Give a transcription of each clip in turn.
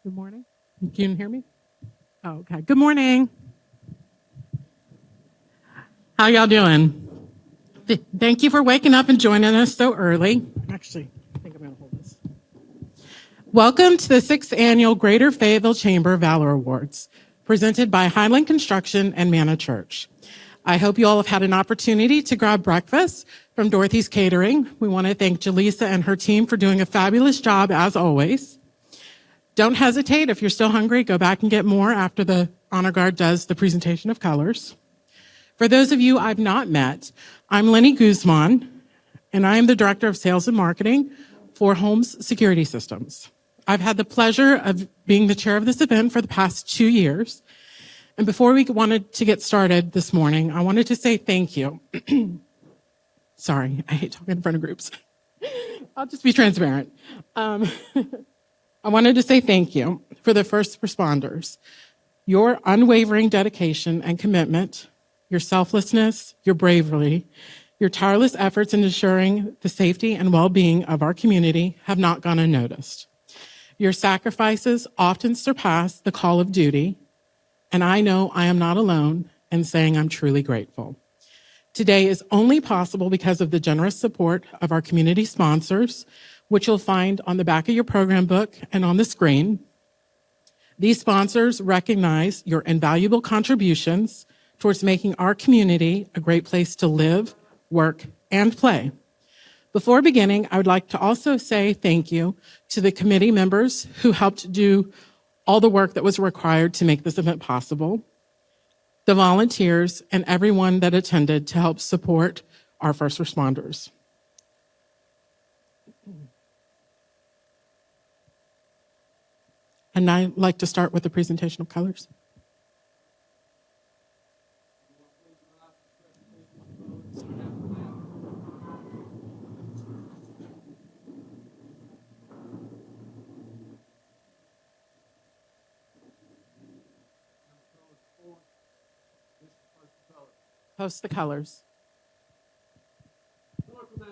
Good morning. You can hear me? Oh, okay. Good morning. How y'all doing? Thank you for waking up and joining us so early. Actually, I think I'm going to hold this. Welcome to the 6th Annual Greater Fayetteville Chamber Valor Awards, presented by Highland Construction and Manna Church. I hope you all have had an opportunity to grab breakfast from Dorothy's Catering. We want to thank Jaleesa and her team for doing a fabulous job, as always. Don't hesitate. If you're still hungry, go back and get more after the honor guard does the presentation of colors. For those of you I've not met, I'm Lenny Guzman, and I am the Director of Sales and Marketing for Holmes Security Systems. I've had the pleasure of being the chair of this event for the past 2 years. And before we wanted to get started this morning, I wanted to say thank you. Sorry, I hate talking in front of groups. I'll just be transparent. I wanted to say thank you for the first responders. Your unwavering dedication and commitment, your selflessness, your bravery, your tireless efforts in ensuring the safety and well-being of our community have not gone unnoticed. Your sacrifices often surpass the call of duty, and I know I am not alone in saying I'm truly grateful. Today is only possible because of the generous support of our community sponsors, which you'll find on the back of your program book and on the screen. These sponsors recognize your invaluable contributions towards making our community a great place to live, work, and play. Before beginning, I would like to also say thank you to the committee members who helped do all the work that was required to make this event possible, the volunteers, and everyone that attended to help support our first responders. And I'd like to start with the presentation of colors. Post the colors. Post the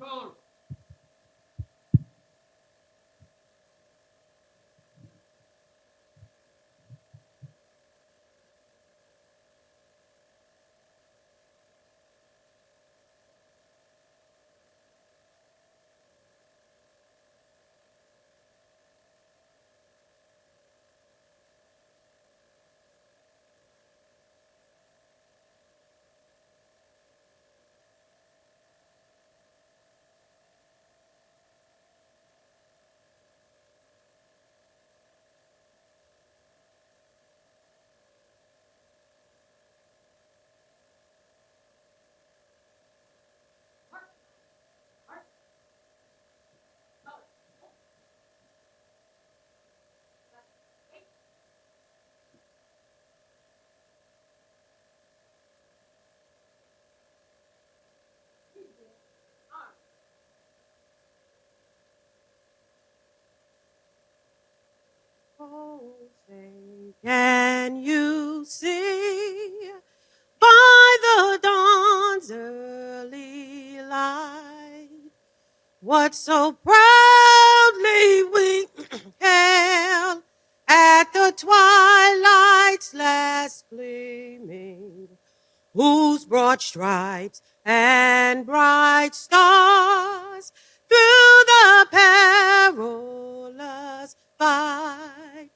colors. Oh, say, can you see by the dawn's early light what so proudly we hailed at the twilight's last gleaming, whose broad stripes and bright stars through the perilous fight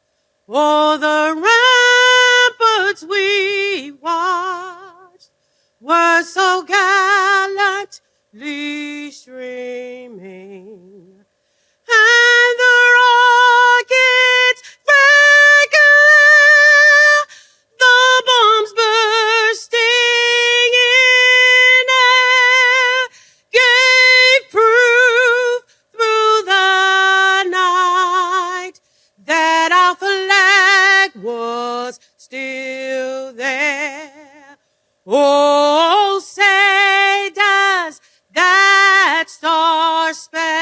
o'er the ramparts we watched were so gallantly streaming, and the rockets regular, the bombs bursting in air, gave proof through the night that our flag was still there. Oh, say does that star-spangled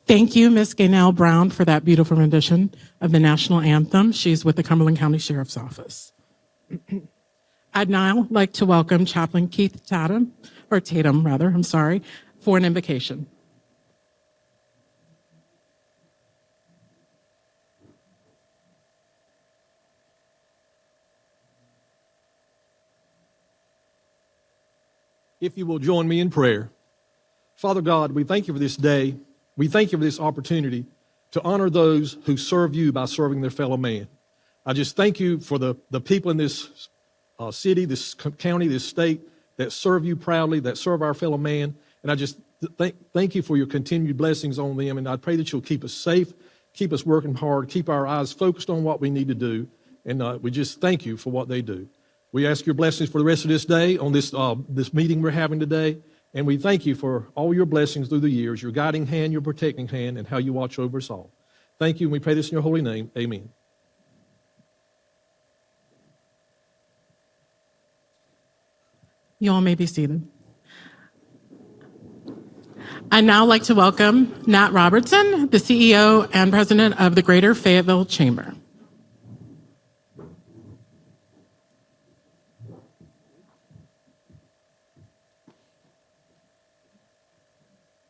Thank you, Ms. Gaynell Brown, for that beautiful rendition of the national anthem. She's with the Cumberland County Sheriff's Office. I'd now like to welcome Chaplain Keith Tatum, for an invocation. If you will join me in prayer. Father God, we thank you for this day. We thank you for this opportunity to honor those who serve you by serving their fellow man. I just thank you for the people in this city, this county, this state that serve you proudly, that serve our fellow man. And I just thank you for your continued blessings on them. And I pray that you'll keep us safe, keep us working hard, keep our eyes focused on what we need to do. And we just thank you for what they do. We ask your blessings for the rest of this day on this meeting we're having today. And we thank you for all your blessings through the years, your guiding hand, your protecting hand, and how you watch over us all. Thank you, and we pray this in your holy name. Amen. You all may be seated. I'd now like to welcome Nat Robertson, the CEO and President of the Greater Fayetteville Chamber.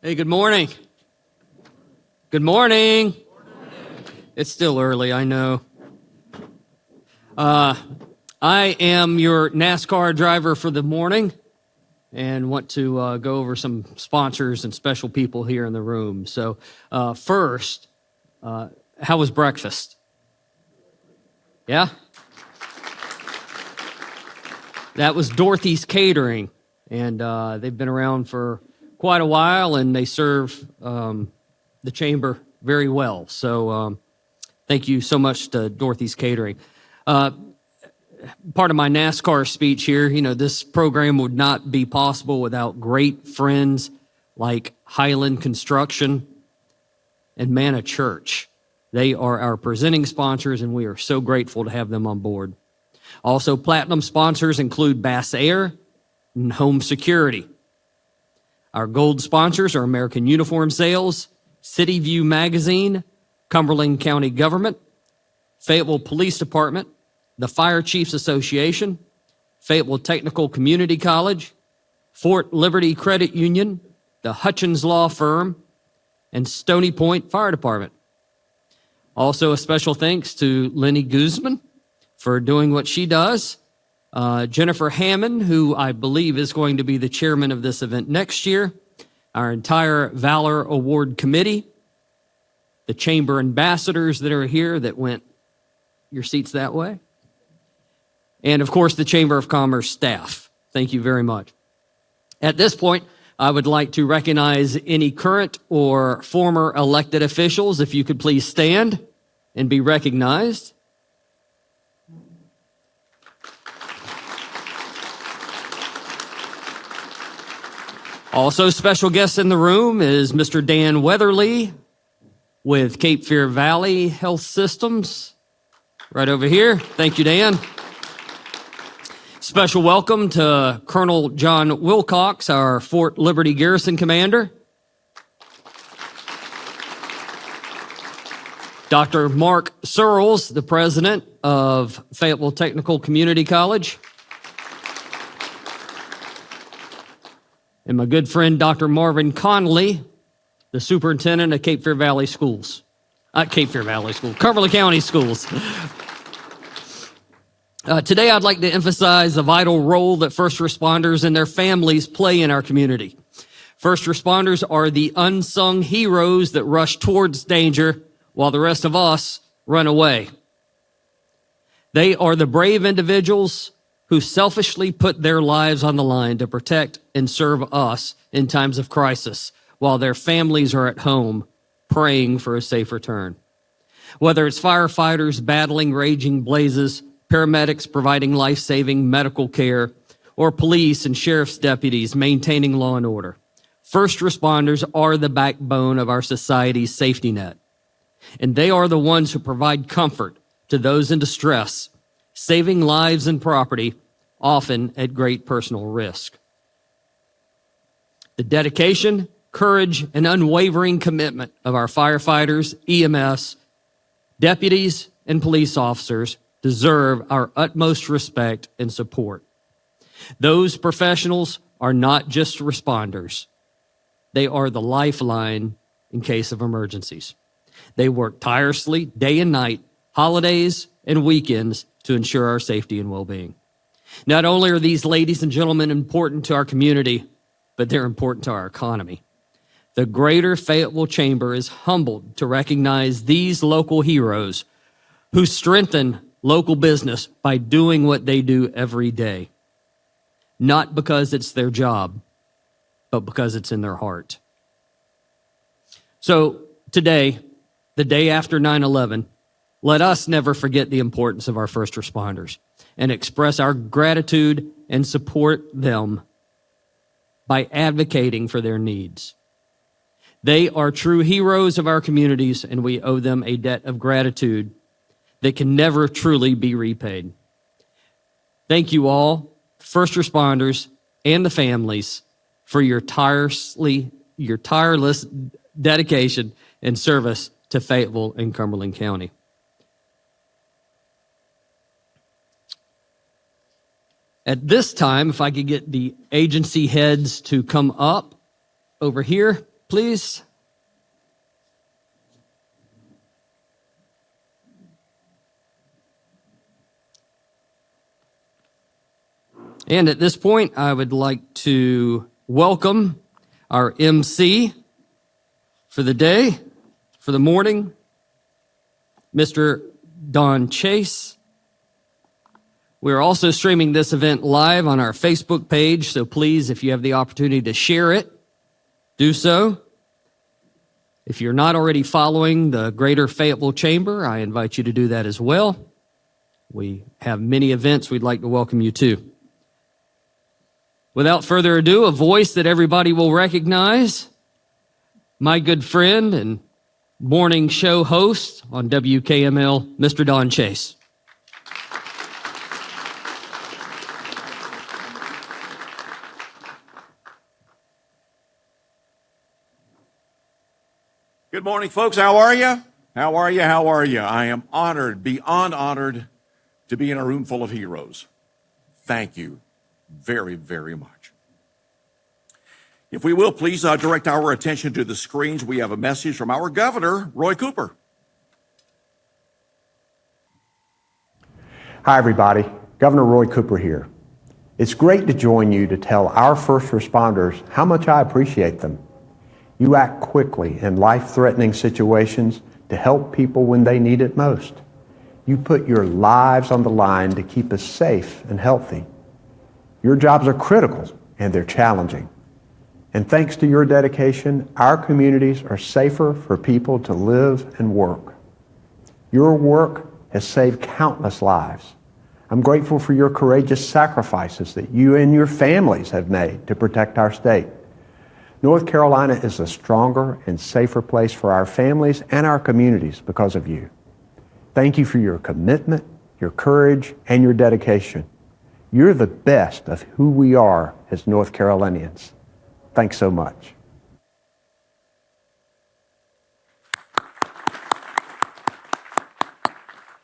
Hey, good morning. Good morning. It's still early, I know. I am your NASCAR driver for the morning and want to go over some sponsors and special people here in the room. So first, how was breakfast? Yeah? That was Dorothy's Catering, and they've been around for quite a while, and they serve the chamber very well. So thank you so much to Dorothy's Catering. Part of my NASCAR speech here, this program would not be possible without great friends like Highland Construction and Manna Church. They are our presenting sponsors, and we are so grateful to have them on board. Also, platinum sponsors include Bass Air and Home Security. Our gold sponsors are American Uniform Sales, City View Magazine, Cumberland County Government, Fayetteville Police Department, the Fire Chiefs Association, Fayetteville Technical Community College, Fort Liberty Credit Union, the Hutchins Law Firm, and Stony Point Fire Department. Also, a special thanks to Lenny Guzman for doing what she does, Jennifer Hammond, who I believe is going to be the chairman of this event next year, our entire Valor Award Committee, the chamber ambassadors that are here that went your seats that way, and of course the Chamber of Commerce staff. Thank you very much. At this point, I would like to recognize any current or former elected officials. If you could please stand and be recognized. Also, special guest in the room is Mr. Dan Weatherly with Cape Fear Valley Health Systems, right over here. Thank you, Dan. Special welcome to Colonel John Wilcox, our Fort Liberty Garrison Commander. Dr. Mark Searles, the president of Fayetteville Technical Community College. And my good friend, Dr. Marvin Conley, the superintendent of Cape Fear Valley Schools. Cumberland County Schools. Today, I'd like to emphasize the vital role that first responders and their families play in our community. First responders are the unsung heroes that rush towards danger while the rest of us run away. They are the brave individuals who selfishly put their lives on the line to protect and serve us in times of crisis, while their families are at home praying for a safe return. Whether it's firefighters battling raging blazes, paramedics providing life-saving medical care, or police and sheriff's deputies maintaining law and order, first responders are the backbone of our society's safety net. And they are the ones who provide comfort to those in distress, saving lives and property, often at great personal risk. The dedication courage, and unwavering commitment of our firefighters, EMS, deputies, and police officers deserve our utmost respect and support. Those professionals are not just responders. They are the lifeline in case of emergencies. They work tirelessly day and night, holidays and weekends to ensure our safety and well-being. Not only are these ladies and gentlemen important to our community, but they're important to our economy. The Greater Fayetteville Chamber is humbled to recognize these local heroes who strengthen local business by doing what they do every day. Not because it's their job, but because it's in their heart. So today, the day after 9/11, let us never forget the importance of our first responders and express our gratitude and support them by advocating for their needs. They are true heroes of our communities, and we owe them a debt of gratitude that can never truly be repaid. Thank you all, first responders and the families, for your tireless dedication and service to Fayetteville and Cumberland County. At this time, if I could get the agency heads to come up over here, please. And at this point, I would like to welcome our MC for the day, for the morning, Mr. Don Chase. We're also streaming this event live on our Facebook page, so please, if you have the opportunity to share it, do so. If you're not already following the Greater Fayetteville Chamber, I invite you to do that as well. We have many events we'd like to welcome you to. Without further ado, a voice that everybody will recognize, my good friend and morning show host on WKML, Mr. Don Chase. Good morning, folks. How are you? How are you? How are you? I am honored, beyond honored, to be in a room full of heroes. Thank you very, very much. If we will, please direct our attention to the screens. We have a message from our governor, Roy Cooper. Hi, everybody. Governor Roy Cooper here. It's great to join you to tell our first responders how much I appreciate them. You act quickly in life-threatening situations to help people when they need it most. You put your lives on the line to keep us safe and healthy. Your jobs are critical and they're challenging. And thanks to your dedication, our communities are safer for people to live and work. Your work has saved countless lives. I'm grateful for your courageous sacrifices that you and your families have made to protect our state. North Carolina is a stronger and safer place for our families and our communities because of you. Thank you for your commitment, your courage, and your dedication. You're the best of who we are as North Carolinians. Thanks so much.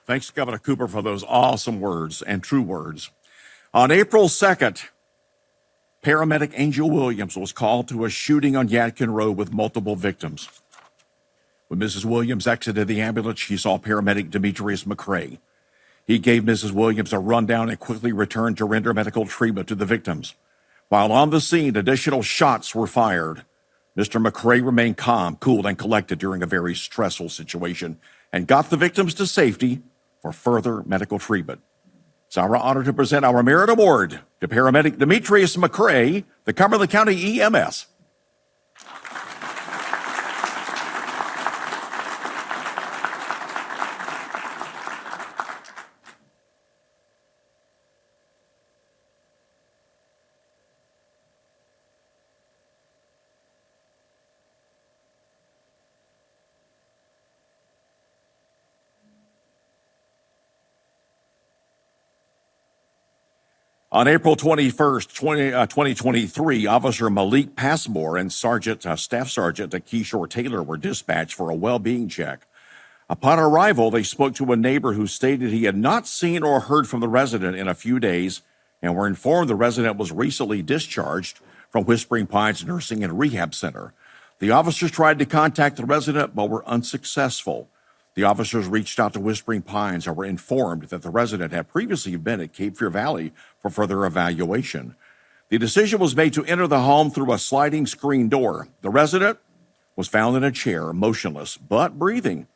Thanks, Governor Cooper, for those awesome words and true words. On April 2nd, paramedic Angel Williams was called to a shooting on Yadkin Road with multiple victims. When Mrs. Williams exited the ambulance, she saw paramedic Demetrius McCrae. He gave Mrs. Williams a rundown and quickly returned to render medical treatment to the victims. While on the scene, additional shots were fired. Mr. McCrae remained calm, cool, and collected during a very stressful situation and got the victims to safety for further medical treatment. It's our honor to present our Merit Award to paramedic Demetrius McCrae, the Cumberland County EMS. On April 21st, 2023, Officer Malik Passmore and Staff Sergeant Keyshore Taylor were dispatched for a well-being check. Upon arrival, they spoke to a neighbor who stated he had not seen or heard from the resident in a few days and were informed the resident was recently discharged from Whispering Pines Nursing and Rehab Center. The officers tried to contact the resident but were unsuccessful. The officers reached out to Whispering Pines and were informed that the resident had previously been at Cape Fear Valley for further evaluation. The decision was made to enter the home through a sliding screen door. The resident was found in a chair, motionless but breathing,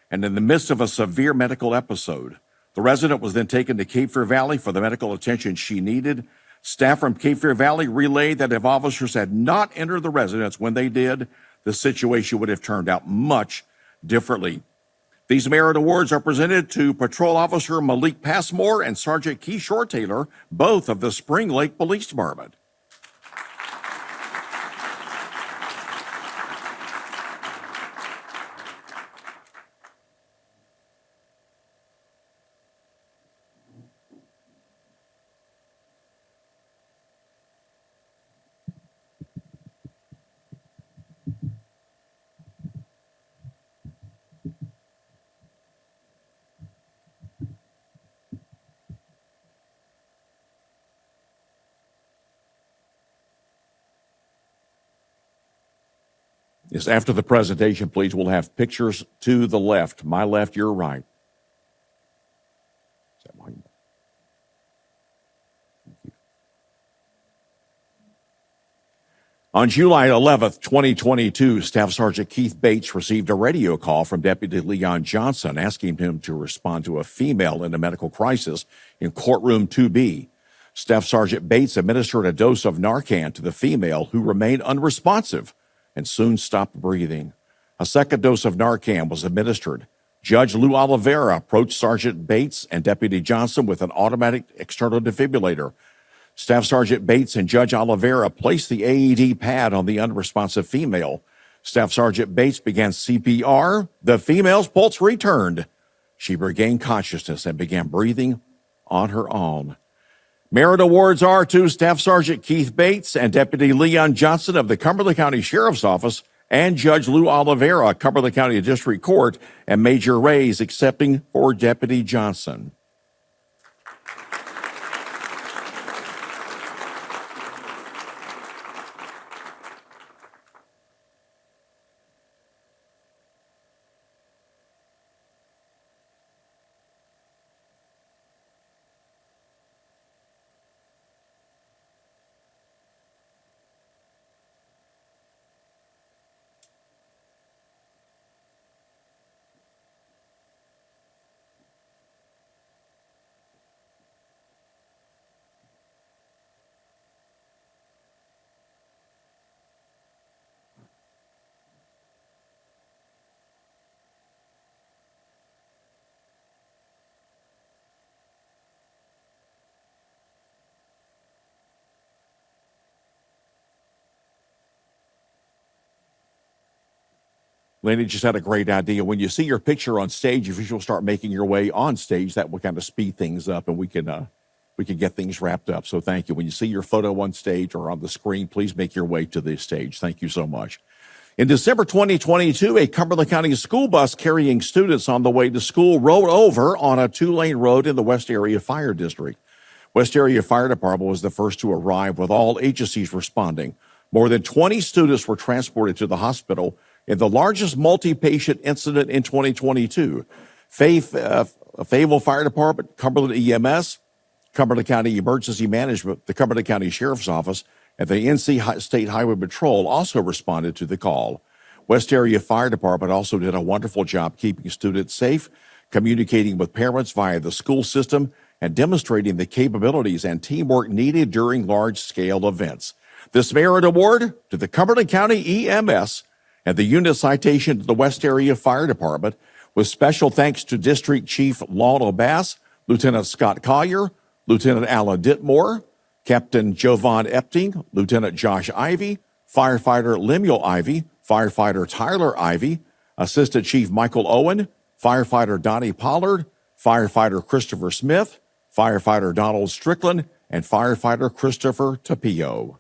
and in the midst of a severe medical episode. The resident was then taken to Cape Fear Valley for the medical attention she needed. Staff from Cape Fear Valley relayed that if officers had not entered the residence when they did, the situation would have turned out much differently. These merit awards are presented to Patrol Officer Malik Passmore and Sergeant Keyshore Taylor, both of the Spring Lake Police Department. Yes, after the presentation, please, we'll have pictures to the left. My left, your right. Is that mine? Thank you. On July 11th, 2022, Staff Sergeant Keith Bates received a radio call from Deputy Leon Johnson asking him to respond to a female in a medical crisis in courtroom 2B. Staff Sergeant Bates administered a dose of Narcan to the female, who remained unresponsive and soon stopped breathing. A second dose of Narcan was administered. Judge Lou Oliveira approached Sergeant Bates and Deputy Johnson with an automatic external defibrillator. Staff Sergeant Bates and Judge Oliveira placed the AED pad on the unresponsive female. Staff Sergeant Bates began CPR. The female's pulse returned. She regained consciousness and began breathing on her own. Merit awards are to Staff Sergeant Keith Bates and Deputy Leon Johnson of the Cumberland County Sheriff's Office and Judge Lou Oliveira, Cumberland County District Court, and Major Ray's accepting for Deputy Johnson. Laney just had a great idea. When you see your picture on stage, if you'll start making your way on stage, that will kind of speed things up, and we can get things wrapped up. So thank you. When you see your photo on stage or on the screen, please make your way to the stage. Thank you so much. In December 2022, a Cumberland County school bus carrying students on the way to school rolled over on a 2-lane road in the West Area Fire District. West Area Fire Department was the first to arrive, with all agencies responding. More than 20 students were transported to the hospital in the largest multi-patient incident in 2022. Fayetteville Fire Department, Cumberland EMS, Cumberland County Emergency Management, the Cumberland County Sheriff's Office, and the NC State Highway Patrol also responded to the call. West Area Fire Department also did a wonderful job keeping students safe, communicating with parents via the school system, and demonstrating the capabilities and teamwork needed during large-scale events. This merit award to the Cumberland County EMS and the unit citation to the West Area Fire Department, with special thanks to District Chief Lon O'Bass, Lieutenant Scott Collier, Lieutenant Alan Dittmore, Captain Jovan Epting, Lieutenant Josh Ivy, Firefighter Lemuel Ivy, Firefighter Tyler Ivy, Assistant Chief Michael Owen, Firefighter Donnie Pollard, Firefighter Christopher Smith, Firefighter Donald Strickland, and firefighter Christopher Tapio.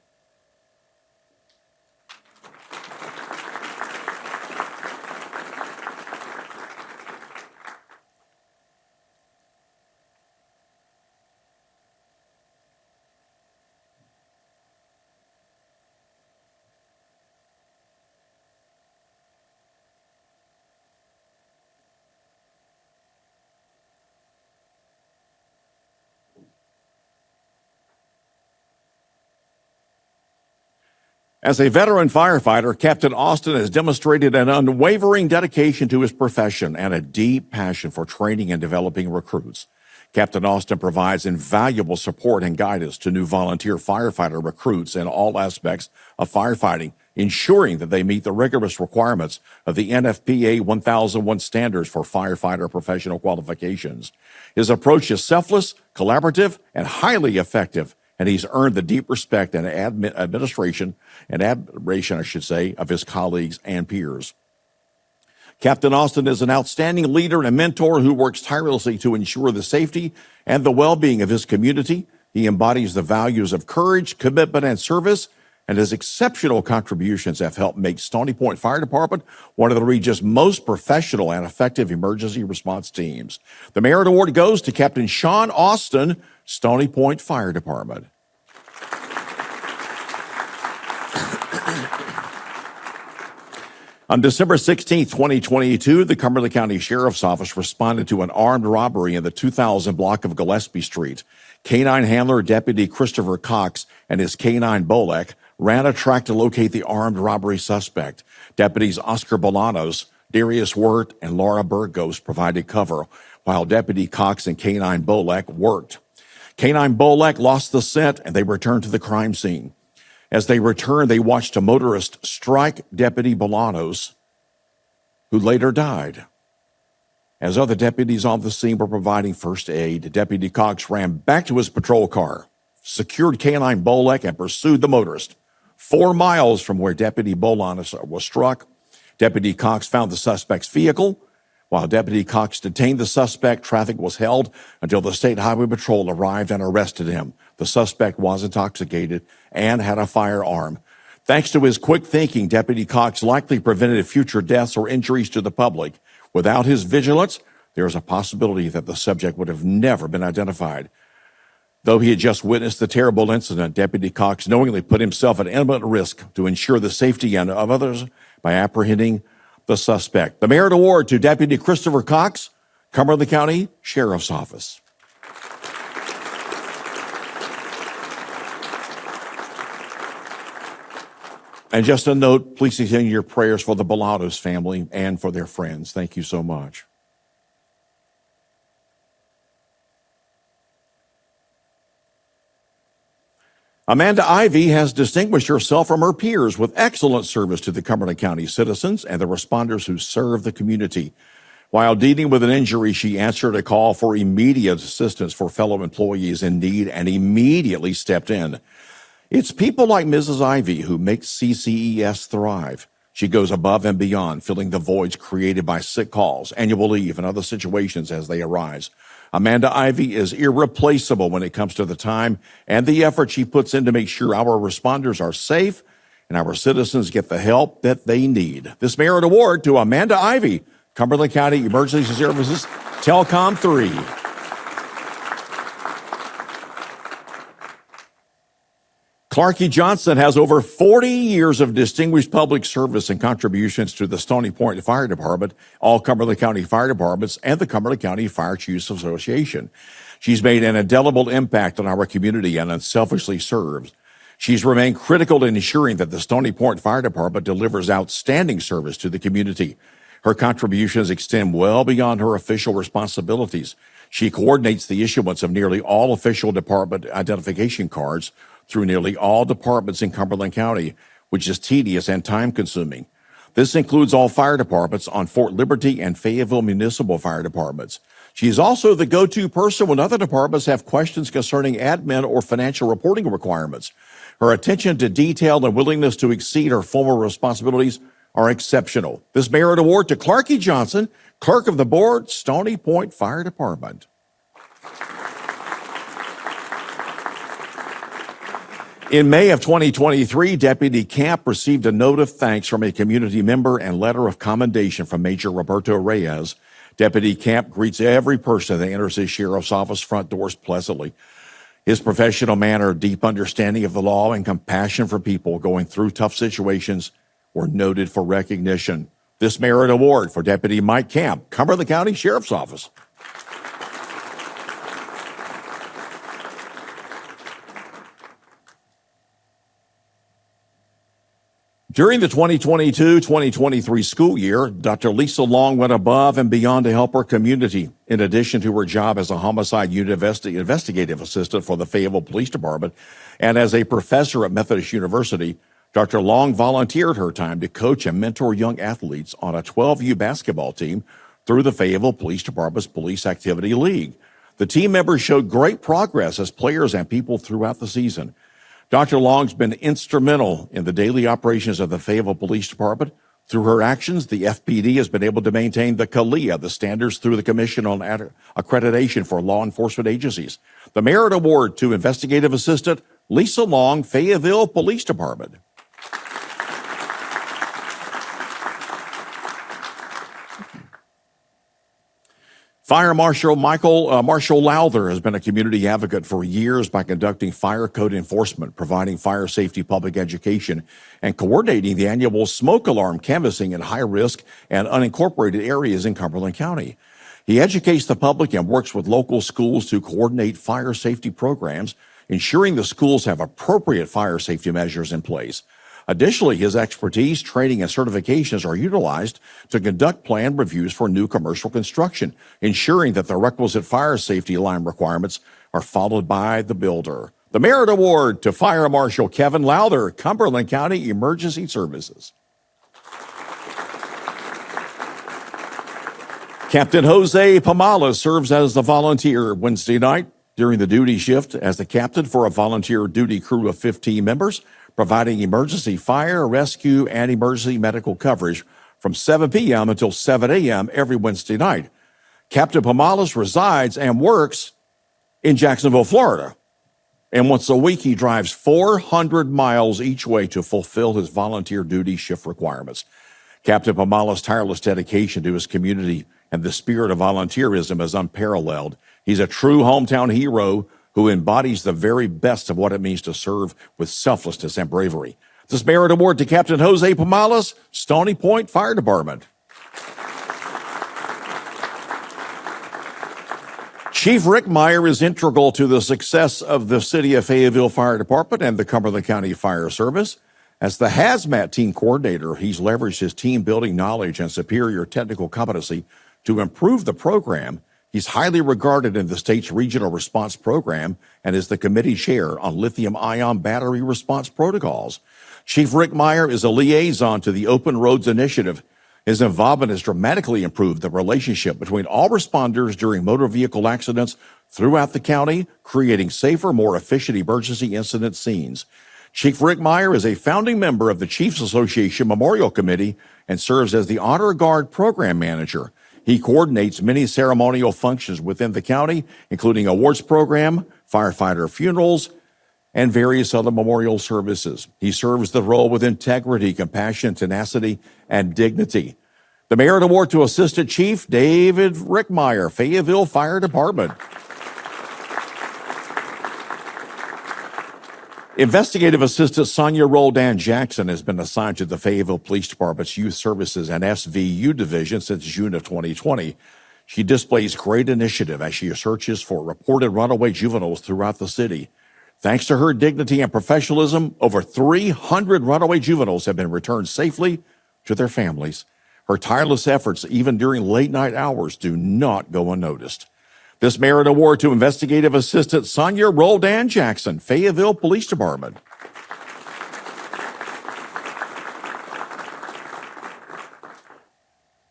As a veteran firefighter, Captain Austin has demonstrated an unwavering dedication to his profession and a deep passion for training and developing recruits. Captain Austin provides invaluable support and guidance to new volunteer firefighter recruits in all aspects of firefighting, ensuring that they meet the rigorous requirements of the NFPA 1001 standards for firefighter professional qualifications. His approach is selfless, collaborative, and highly effective, and he's earned the deep respect and admiration of his colleagues and peers. Captain Austin is an outstanding leader and a mentor who works tirelessly to ensure the safety and the well-being of his community. He embodies the values of courage, commitment, and service, and his exceptional contributions have helped make Stony Point Fire Department one of the region's most professional and effective emergency response teams. The Merit Award goes to Captain Sean Austin, Stony Point Fire Department. On December 16, 2022, the Cumberland County Sheriff's Office responded to an armed robbery in the 2000 block of Gillespie Street. Canine handler Deputy Christopher Cox and his canine Bolek ran a track to locate the armed robbery suspect. Deputies Oscar Bolanos, Darius Wirt, and Laura Burgos provided cover, while Deputy Cox and canine Bolek worked. Canine Bolek lost the scent, and they returned to the crime scene. As they returned, they watched a motorist strike Deputy Bolanos, who later died. As other deputies on the scene were providing first aid, Deputy Cox ran back to his patrol car, secured canine Bolek, and pursued the motorist. 4 miles from where Deputy Bolanos was struck, Deputy Cox found the suspect's vehicle. While Deputy Cox detained the suspect, traffic was held until the State Highway Patrol arrived and arrested him. The suspect was intoxicated and had a firearm. Thanks to his quick thinking, Deputy Cox likely prevented future deaths or injuries to the public. Without his vigilance, there is a possibility that the subject would have never been identified. Though he had just witnessed the terrible incident, Deputy Cox knowingly put himself at imminent risk to ensure the safety of others by apprehending the suspect. The Merit Award to Deputy Christopher Cox, Cumberland County Sheriff's Office. And just a note, please continue your prayers for the Bolanos family and for their friends. Thank you so much. Amanda Ivy has distinguished herself from her peers with excellent service to the Cumberland County citizens and the responders who serve the community. While dealing with an injury, she answered a call for immediate assistance for fellow employees in need and immediately stepped in. It's people like Mrs. Ivy who make CCES thrive. She goes above and beyond, filling the voids created by sick calls, annual leave, and other situations as they arise. Amanda Ivy is irreplaceable when it comes to the time and the effort she puts in to make sure our responders are safe and our citizens get the help that they need. This Merit Award to Amanda Ivy, Cumberland County Emergency Services, Telcom 3. Clarky Johnson has over 40 years of distinguished public service and contributions to the Stony Point Fire Department, all Cumberland County Fire Departments, and the Cumberland County Fire Chiefs Association. She's made an indelible impact on our community and unselfishly serves. She's remained critical in ensuring that the Stony Point Fire Department delivers outstanding service to the community. Her contributions extend well beyond her official responsibilities. She coordinates the issuance of nearly all official department identification cards through nearly all departments in Cumberland County, which is tedious and time-consuming. This includes all fire departments on Fort Liberty and Fayetteville Municipal Fire Departments. She is also the go-to person when other departments have questions concerning admin or financial reporting requirements. Her attention to detail and willingness to exceed her former responsibilities are exceptional. This Merit Award to Clarky Johnson, Clerk of the Board, Stony Point Fire Department. In May of 2023, Deputy Camp received a note of thanks from a community member and letter of commendation from Major Roberto Reyes. Deputy Camp greets every person that enters his sheriff's office front doors pleasantly. His professional manner, deep understanding of the law, and compassion for people going through tough situations were noted for recognition. This merit award for Deputy Mike Camp, Cumberland County Sheriff's Office. During the 2022-2023 school year, Dr. Lisa Long went above and beyond to help her community. In addition to her job as a homicide unit investigative assistant for the Fayetteville Police Department and as a professor at Methodist University, Dr. Long volunteered her time to coach and mentor young athletes on a 12U basketball team through the Fayetteville Police Department's Police Activity League. The team members showed great progress as players and people throughout the season. Dr. Long's been instrumental in the daily operations of the Fayetteville Police Department. Through her actions, the FPD has been able to maintain the CALIA, the standards through the Commission on Accreditation for Law Enforcement Agencies. The Merit Award to Investigative Assistant Lisa Long, Fayetteville Police Department. Fire Marshal Marshall Lowther has been a community advocate for years by conducting fire code enforcement, providing fire safety public education, and coordinating the annual smoke alarm canvassing in high-risk and unincorporated areas in Cumberland County. He educates the public and works with local schools to coordinate fire safety programs, ensuring the schools have appropriate fire safety measures in place. Additionally, his expertise, training, and certifications are utilized to conduct plan reviews for new commercial construction, ensuring that the requisite fire safety alarm requirements are followed by the builder. The Merit Award to Fire Marshal Kevin Lowther, Cumberland County Emergency Services. Captain Jose Pamala serves as the volunteer Wednesday night during the duty shift as the captain for a volunteer duty crew of 15 members, providing emergency fire, rescue, and emergency medical coverage from 7 p.m. until 7 a.m. every Wednesday night. Captain Pamales resides and works in Jacksonville, Florida. And once a week, he drives 400 miles each way to fulfill his volunteer duty shift requirements. Captain Pamales' tireless dedication to his community and the spirit of volunteerism is unparalleled. He's a true hometown hero who embodies the very best of what it means to serve with selflessness and bravery. This Merit Award to Captain Jose Pamales, Stony Point Fire Department. Chief Rick Meyer is integral to the success of the City of Fayetteville Fire Department and the Cumberland County Fire Service. As the hazmat team coordinator, he's leveraged his team-building knowledge and superior technical competency to improve the program. He's highly regarded in the state's regional response program and is the committee chair on lithium-ion battery response protocols. Chief Rick Meyer is a liaison to the Open Roads Initiative. His involvement has dramatically improved the relationship between all responders during motor vehicle accidents throughout the county, creating safer, more efficient emergency incident scenes. Chief Rick Meyer is a founding member of the Chiefs Association Memorial Committee and serves as the Honor Guard Program Manager. He coordinates many ceremonial functions within the county, including awards program, firefighter funerals, and various other memorial services. He serves the role with integrity, compassion, tenacity, and dignity. The Merit Award to Assistant Chief David Rickmeyer, Fayetteville Fire Department. Investigative Assistant Sonia Roldan Jackson has been assigned to the Fayetteville Police Department's Youth Services and SVU Division since June of 2020. She displays great initiative as she searches for reported runaway juveniles throughout the city. Thanks to her dignity and professionalism, over 300 runaway juveniles have been returned safely to their families. Her tireless efforts, even during late-night hours, do not go unnoticed. This Merit Award to Investigative Assistant Sonia Roldan Jackson, Fayetteville Police Department.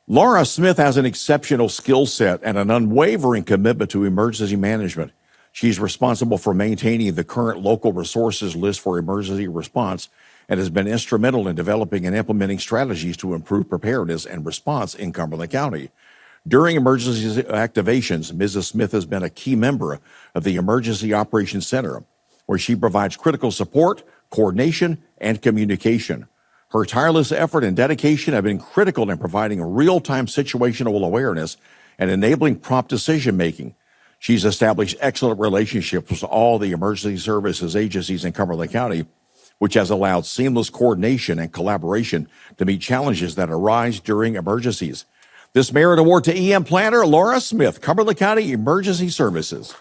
Laura Smith has an exceptional skill set and an unwavering commitment to emergency management. She's responsible for maintaining the current local resources list for emergency response and has been instrumental in developing and implementing strategies to improve preparedness and response in Cumberland County. During emergency activations, Mrs. Smith has been a key member of the Emergency Operations Center. where she provides critical support, coordination, and communication. Her tireless effort and dedication have been critical in providing real-time situational awareness and enabling prompt decision-making. She's established excellent relationships with all the emergency services agencies in Cumberland County, which has allowed seamless coordination and collaboration to meet challenges that arise during emergencies. This Merit Award to EM Planner Laura Smith, Cumberland County Emergency Services.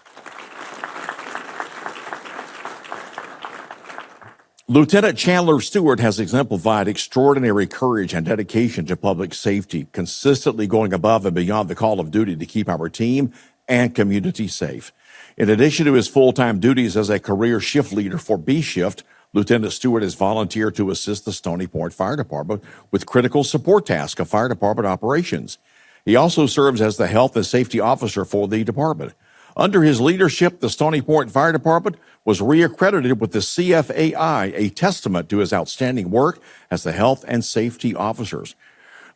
Lieutenant Chandler Stewart has exemplified extraordinary courage and dedication to public safety, consistently going above and beyond the call of duty to keep our team and community safe. In addition to his full-time duties as a career shift leader for B Shift, Lieutenant Stewart has volunteered to assist the Stony Point Fire Department with critical support tasks of fire department operations. He also serves as the health and safety officer for the department. Under his leadership, the Stony Point Fire Department was reaccredited with the CFAI, a testament to his outstanding work as the health and safety officers.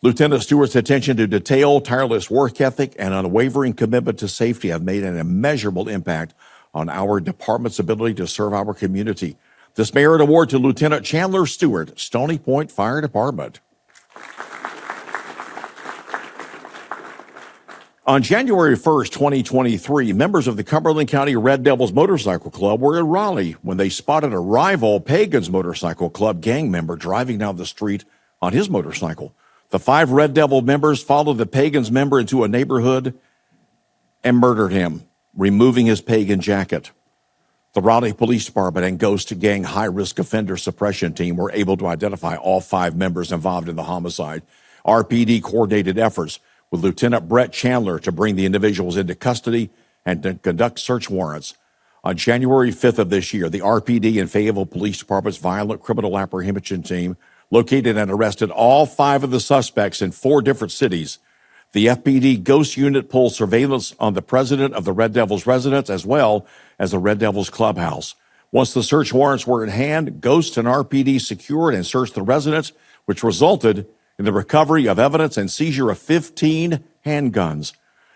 Lieutenant Stewart's attention to detail, tireless work ethic, and unwavering commitment to safety have made an immeasurable impact on our department's ability to serve our community. This Merit Award to Lieutenant Chandler Stewart, Stony Point Fire Department. On January 1st, 2023, members of the Cumberland County Red Devils Motorcycle Club were in Raleigh when they spotted a rival Pagans Motorcycle Club gang member driving down the street on his motorcycle. The 5 Red Devil members followed the Pagans member into a neighborhood and murdered him, removing his pagan jacket. The Raleigh Police Department and Ghost Gang High-Risk Offender Suppression Team were able to identify all 5 members involved in the homicide. RPD coordinated efforts with Lieutenant Brett Chandler to bring the individuals into custody and to conduct search warrants. On January 5th of this year, the RPD and Fayetteville Police Department's Violent Criminal Apprehension Team located and arrested all 5 of the suspects in 4 different cities. The FPD Ghost Unit pulled surveillance on the president of the Red Devils residence as well as the Red Devils clubhouse. Once the search warrants were in hand, Ghost and RPD secured and searched the residence, which resulted in the recovery of evidence and seizure of 15 handguns.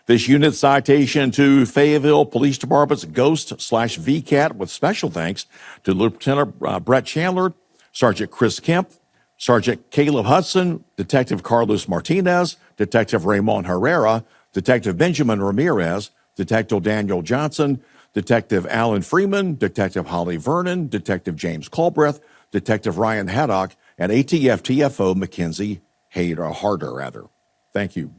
This unit citation to Fayetteville Police Department's Ghost/VCAT with special thanks to Lieutenant Brett Chandler, Sergeant Chris Kemp, Sergeant Caleb Hudson, Detective Carlos Martinez, Detective Ramon Herrera, Detective Benjamin Ramirez, Detective Daniel Johnson, Detective Alan Freeman, Detective Holly Vernon, Detective James Colbreth, Detective Ryan Haddock, and ATF TFO Mackenzie Harder. Thank you.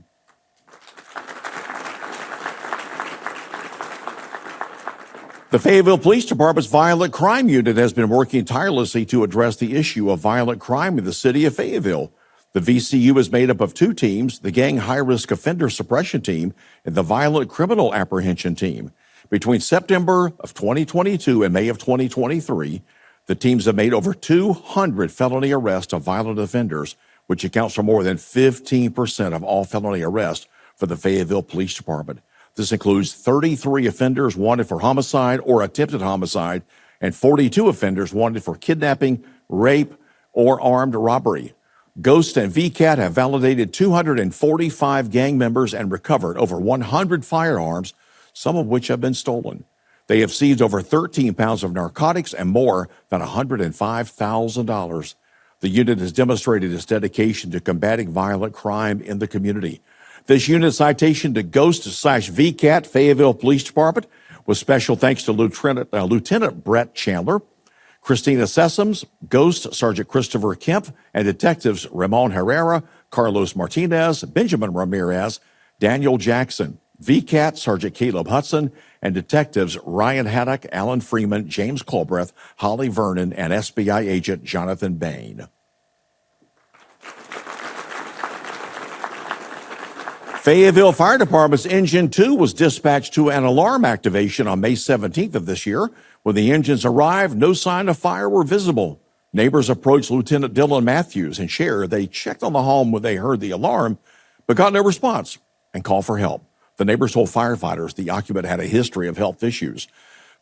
The Fayetteville Police Department's Violent Crime Unit has been working tirelessly to address the issue of violent crime in the city of Fayetteville. The VCU is made up of 2 teams, the Gang High-Risk Offender Suppression Team and the Violent Criminal Apprehension Team. Between September of 2022 and May of 2023, the teams have made over 200 felony arrests of violent offenders, which accounts for more than 15% of all felony arrests for the Fayetteville Police Department. This includes 33 offenders wanted for homicide or attempted homicide and 42 offenders wanted for kidnapping, rape, or armed robbery. Ghost and VCAT have validated 245 gang members and recovered over 100 firearms, some of which have been stolen. They have seized over 13 pounds of narcotics and more than $105,000. The unit has demonstrated its dedication to combating violent crime in the community. This unit citation to Ghost/VCAT Fayetteville Police Department with special thanks to Lieutenant Brett Chandler, Christina Sessoms, Ghost Sergeant Christopher Kemp, and Detectives Ramon Herrera, Carlos Martinez, Benjamin Ramirez, Daniel Jackson, VCAT Sergeant Caleb Hudson, and Detectives Ryan Haddock, Alan Freeman, James Colbreth, Holly Vernon, and SBI Agent Jonathan Bain. Fayetteville Fire Department's Engine 2 was dispatched to an alarm activation on May 17th of this year. When the engines arrived, no sign of fire were visible. Neighbors approached Lieutenant Dylan Matthews and shared they checked on the home when they heard the alarm, but got no response and called for help. The neighbors told firefighters the occupant had a history of health issues.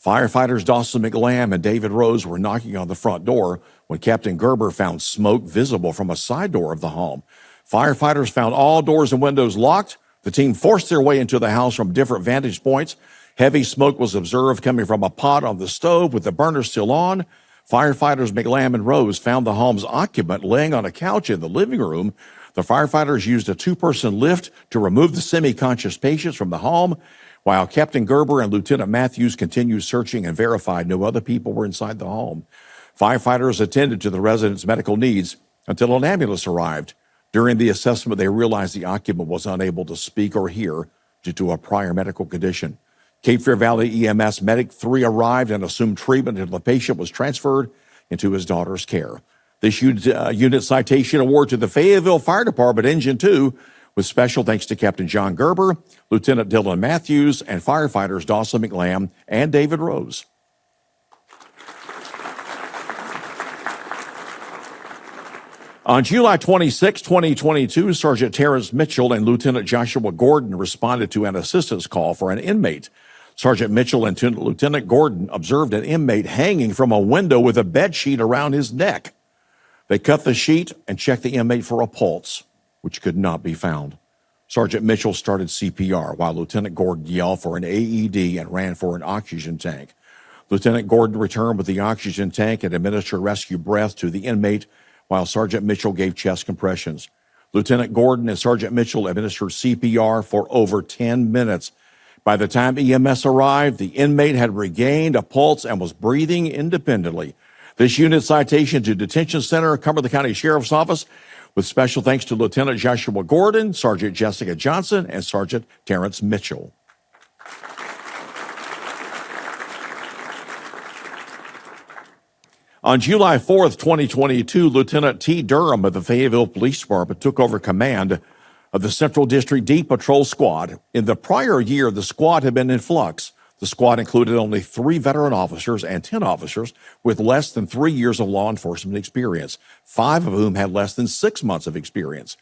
Firefighters Dawson McLam and David Rose were knocking on the front door when Captain Gerber found smoke visible from a side door of the home. Firefighters found all doors and windows locked. The team forced their way into the house from different vantage points Heavy smoke was observed coming from a pot on the stove with the burner still on. Firefighters McLam and Rose found the home's occupant laying on a couch in the living room. The firefighters used a two-person lift to remove the semi-conscious patients from the home, while Captain Gerber and Lieutenant Matthews continued searching and verified no other people were inside the home. Firefighters attended to the residents' medical needs until an ambulance arrived. During the assessment, they realized the occupant was unable to speak or hear due to a prior medical condition. Cape Fear Valley EMS Medic 3 arrived and assumed treatment until the patient was transferred into his daughter's care. This unit citation award to the Fayetteville Fire Department Engine 2 with special thanks to Captain John Gerber, Lieutenant Dylan Matthews, and firefighters Dawson McLam and David Rose. On July 26, 2022, Sergeant Terrence Mitchell and Lieutenant Joshua Gordon responded to an assistance call for an inmate. Sergeant Mitchell and Lieutenant Gordon observed an inmate hanging from a window with a bed sheet around his neck. They cut the sheet and checked the inmate for a pulse, which could not be found. Sergeant Mitchell started CPR while Lieutenant Gordon yelled for an AED and ran for an oxygen tank. Lieutenant Gordon returned with the oxygen tank and administered rescue breath to the inmate while Sergeant Mitchell gave chest compressions. Lieutenant Gordon and Sergeant Mitchell administered CPR for over 10 minutes. By the time EMS arrived, the inmate had regained a pulse and was breathing independently. This unit citation to Detention Center, Cumberland County Sheriff's Office, with special thanks to Lieutenant Joshua Gordon, Sergeant Jessica Johnson, and Sergeant Terrence Mitchell. On July 4th, 2022, Lieutenant T. Durham of the Fayetteville Police Department took over command of the Central District D Patrol Squad. In the prior year, the squad had been in flux. The squad included only 3 veteran officers and 10 officers with less than 3 years of law enforcement experience, 5 of whom had less than 6 months of experience.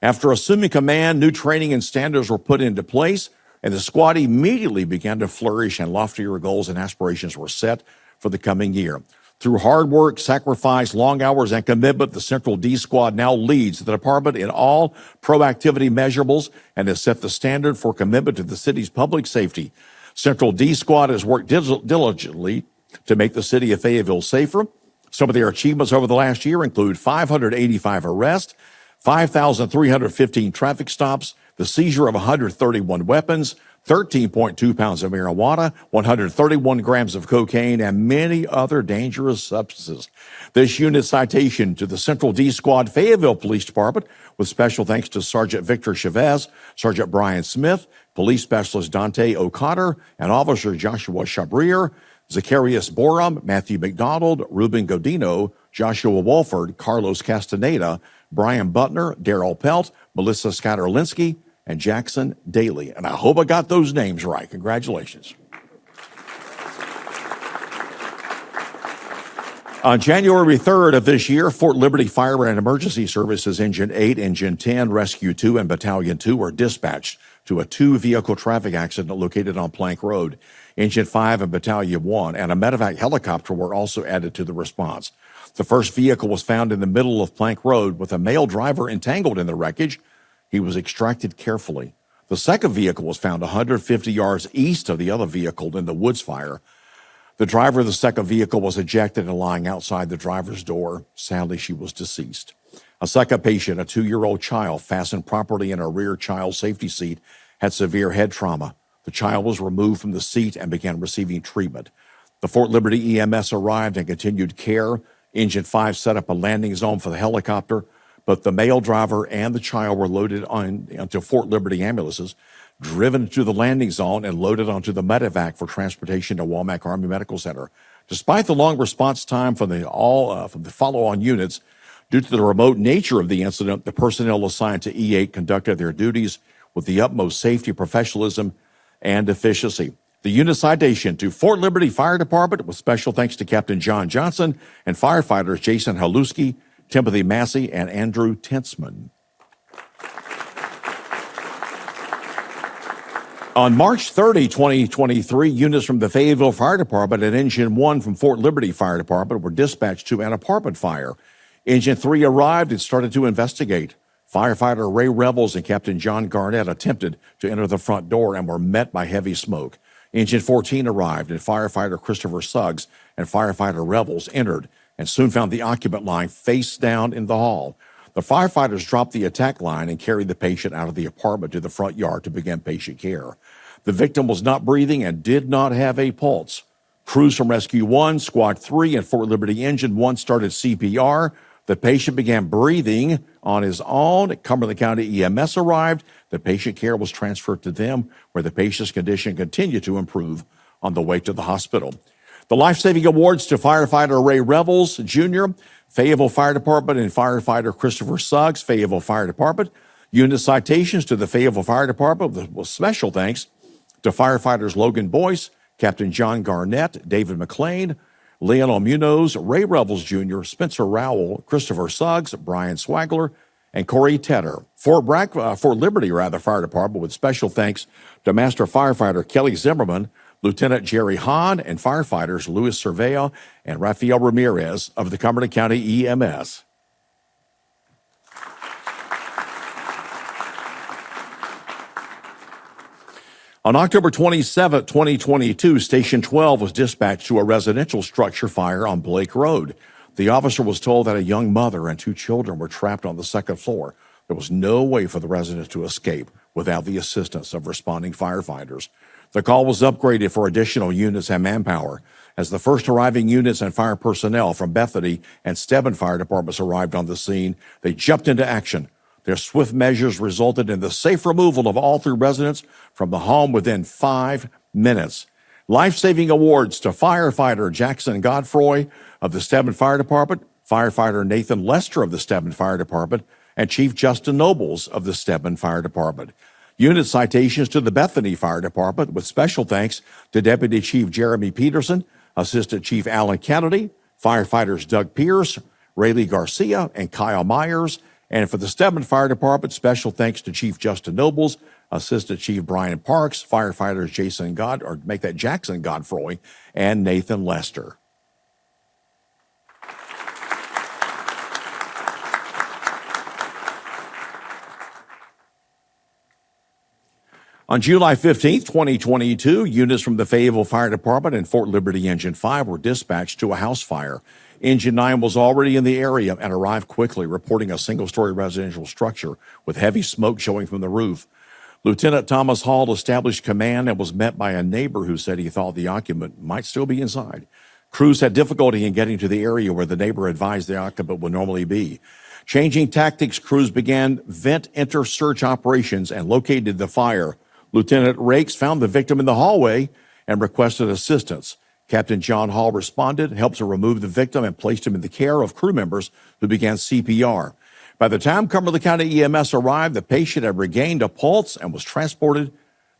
After assuming command, new training and standards were put into place, and the squad immediately began to flourish, and loftier goals and aspirations were set for the coming year. Through hard work, sacrifice, long hours, and commitment, the Central D Squad now leads the department in all proactivity measurables and has set the standard for commitment to the city's public safety. Central D Squad has worked diligently to make the city of Fayetteville safer. Some of their achievements over the last year include 585 arrests, 5,315 traffic stops, the seizure of 131 weapons, 13.2 pounds of marijuana, 131 grams of cocaine, and many other dangerous substances. This unit citation to the Central D Squad Fayetteville Police Department with special thanks to Sergeant Victor Chavez, Sergeant Brian Smith, Police Specialist Dante O'Connor, and Officer Joshua Chabrier, Zacharias Borum, Matthew McDonald, Ruben Godino, Joshua Wolford, Carlos Castaneda, Brian Butner, Darrell Pelt, Melissa Scatterlinsky, and Jackson Daly. And I hope I got those names right. Congratulations. On January 3rd of this year, Fort Liberty Fire and Emergency Services Engine 8, Engine 10, Rescue 2, and Battalion 2 were dispatched to a 2-vehicle traffic accident located on Plank Road. Engine 5 and Battalion 1 and a medevac helicopter were also added to the response. The first vehicle was found in the middle of Plank Road with a male driver entangled in the wreckage. He was extracted carefully. The second vehicle was found 150 yards east of the other vehicle in the woods fire. The driver of the second vehicle was ejected and lying outside the driver's door. Sadly, she was deceased. A second patient, a 2-year-old child fastened properly in a rear child safety seat, had severe head trauma. The child was removed from the seat and began receiving treatment. The Fort Liberty EMS arrived and continued care. Engine 5 set up a landing zone for the helicopter, but the male driver and the child were loaded onto Fort Liberty ambulances, driven to the landing zone, and loaded onto the medevac for transportation to Womack Army Medical Center. Despite the long response time from the follow-on units, due to the remote nature of the incident, the personnel assigned to E8 conducted their duties with the utmost safety, professionalism, and efficiency. The unit citation to Fort Liberty Fire Department with special thanks to Captain John Johnson and firefighters Jason Haluski, Timothy Massey, and Andrew Tentzman. On March 30, 2023, units from the Fayetteville Fire Department and Engine 1 from Fort Liberty Fire Department were dispatched to an apartment fire. Engine 3 arrived and started to investigate. Firefighter Ray Revels and Captain John Garnett attempted to enter the front door and were met by heavy smoke. Engine 14 arrived, and firefighter Christopher Suggs and firefighter Revels entered and soon found the occupant lying face down in the hall. The firefighters dropped the attack line and carried the patient out of the apartment to the front yard to begin patient care. The victim was not breathing and did not have a pulse. Crews from Rescue 1, Squad 3, and Fort Liberty Engine 1 started CPR. The patient began breathing on his own. Cumberland County EMS arrived. The patient care was transferred to them, where the patient's condition continued to improve on the way to the hospital. The life-saving awards to firefighter Ray Revels, Jr., Fayetteville Fire Department, and firefighter Christopher Suggs, Fayetteville Fire Department. Unit citations to the Fayetteville Fire Department with special thanks to firefighters Logan Boyce, Captain John Garnett, David McLean, Leonel Munoz, Ray Revels Jr., Spencer Rowell, Christopher Suggs, Brian Swagler, and Corey Tedder. Fort Liberty Fire Department with special thanks to Master Firefighter Kelly Zimmerman, Lieutenant Jerry Hahn, and firefighters Luis Cervea and Rafael Ramirez of the Cumberland County EMS. On October 27, 2022, Station 12 was dispatched to a residential structure fire on Blake Road. The officer was told that a young mother and 2 children were trapped on the second floor. There was no way for the residents to escape without the assistance of responding firefighters. The call was upgraded for additional units and manpower. As the first arriving units and fire personnel from Bethany and Stebbin Fire Departments arrived on the scene, they jumped into action. Their swift measures resulted in the safe removal of all 3 residents from the home within 5 minutes. Life-saving awards to firefighter Jackson Godfroy of the Stebbin Fire Department, firefighter Nathan Lester of the Stebbin Fire Department, and Chief Justin Nobles of the Stebbin Fire Department. Unit citations to the Bethany Fire Department with special thanks to Deputy Chief Jeremy Peterson, Assistant Chief Alan Kennedy, firefighters Doug Pierce, Rayleigh Garcia, and Kyle Myers. And for the Stebbin Fire Department, special thanks to Chief Justin Nobles, Assistant Chief Brian Parks, firefighters Jackson Godfroy, and Nathan Lester. On July 15, 2022, units from the Fayetteville Fire Department and Fort Liberty Engine 5 were dispatched to a house fire. Engine 9 was already in the area and arrived quickly, reporting a single-story residential structure with heavy smoke showing from the roof. Lieutenant Thomas Hall established command and was met by a neighbor who said he thought the occupant might still be inside. Crews had difficulty in getting to the area where the neighbor advised the occupant would normally be. Changing tactics, crews began vent-enter-search operations and located the fire. Lieutenant Rakes found the victim in the hallway and requested assistance. Captain John Hall responded, helped to remove the victim, and placed him in the care of crew members who began CPR. By the time Cumberland County EMS arrived, the patient had regained a pulse and was transported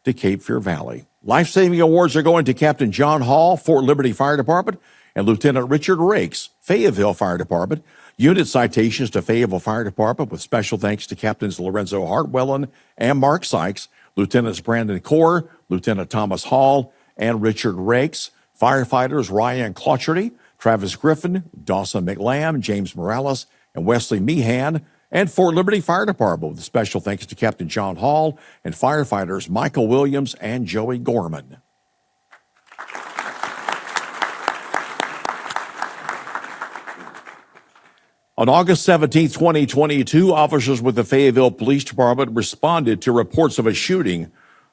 to Cape Fear Valley. Life-saving awards are going to Captain John Hall, Fort Liberty Fire Department, and Lieutenant Richard Rakes, Fayetteville Fire Department. Unit citations to Fayetteville Fire Department with special thanks to Captains Lorenzo Hartwellen and Mark Sykes, Lieutenants Brandon Core, Lieutenant Thomas Hall, and Richard Rakes. Firefighters Ryan Clotcherty, Travis Griffin, Dawson McLam, James Morales, and Wesley Meehan, and Fort Liberty Fire Department with special thanks to Captain John Hall and firefighters Michael Williams and Joey Gorman. On August 17, 2022, officers with the Fayetteville Police Department responded to reports of a shooting.